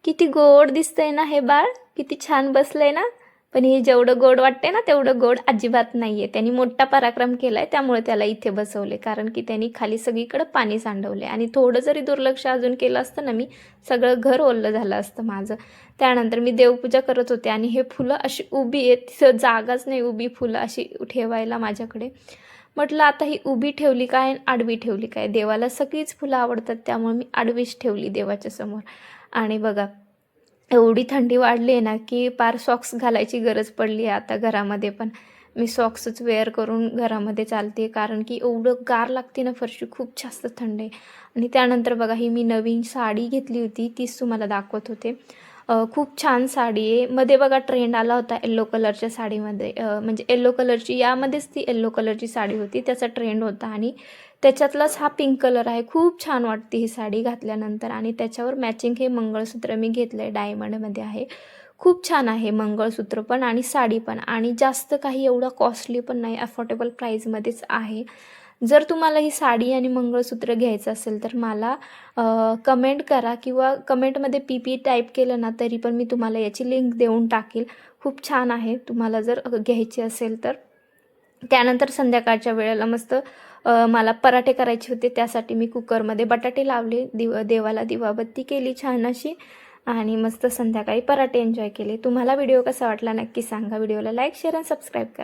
किती गोड दिसतंय ना हे बाळ, किती छान बसलंय ना. पण हे जेवढं गोड वाटते ना तेवढं गोड अजिबात नाहीये. त्यांनी मोठा पराक्रम केलाय त्यामुळे त्याला इथे बसवले, कारण की त्यांनी खाली सगळीकडे पाणी सांडवले आणि थोडं जरी दुर्लक्ष अजून केलं असतं ना मी, सगळं घर ओलं झालं असतं माझं. त्यानंतर मी देवपूजा करत होते आणि हे फुलं अशी उभी आहेत, तिथं जागाच नाही उभी फुलं अशी ठेवायला माझ्याकडे. म्हटलं आता ही उभी ठेवली काय आडवी ठेवली काय, देवाला सगळीच फुलं आवडतात त्यामुळे मी आडवीच ठेवली देवाच्या समोर. आणि बघा एवढी थंडी वाढली आहे ना की पार सॉक्स घालायची गरज पडली आहे आता घरामध्ये. पण मी सॉक्सच वेअर करून घरामध्ये चालते, कारण की एवढं गार लागते ना फरशी, खूप जास्त थंड आहे. आणि त्यानंतर बघा ही मी नवीन साडी घेतली होती, तीच तुम्हाला दाखवत होते. खूप छान साडी आहे. मध्ये बघा ट्रेंड आला होता येलो कलरच्या साडीमध्ये, म्हणजे येलो कलरची, यामध्येच ती येलो कलरची साडी होती, त्याचा ट्रेंड होता आणि त्याच्यातलाच हा पिंक कलर आहे. खूप छान वाटते ही साडी घातल्यानंतर आणि त्याच्यावर मॅचिंग हे मंगळसूत्र मी घेतलं आहे, डायमंडमध्ये आहे. खूप छान आहे मंगळसूत्र पण आणि साडी पण, आणि जास्त काही एवढं कॉस्टली पण नाही, अफोर्डेबल प्राईजमध्येच आहे. जर तुम्हाला ही साडी आणि मंगळसूत्र घ्यायचं असेल तर मला कमेंट करा किंवा कमेंटमध्ये पी टाईप केलं ना तरी पण मी तुम्हाला याची लिंक देऊन टाकेल. खूप छान आहे तुम्हाला जर घ्यायची असेल तर. त्यानंतर संध्याकाळच्या वेळेला मस्त मला पराठे करायचे होते, त्यासाठी मी कुकरमध्ये बटाटे लावले, देवाला दिवाबत्ती केली छान अशी आणि मस्त संध्याकाळी पराठे एन्जॉय केले. तुम्हाला व्हिडिओ कसा वाटला नक्की सांगा. व्हिडिओला लाईक शेअर आणि सबस्क्राईब करा.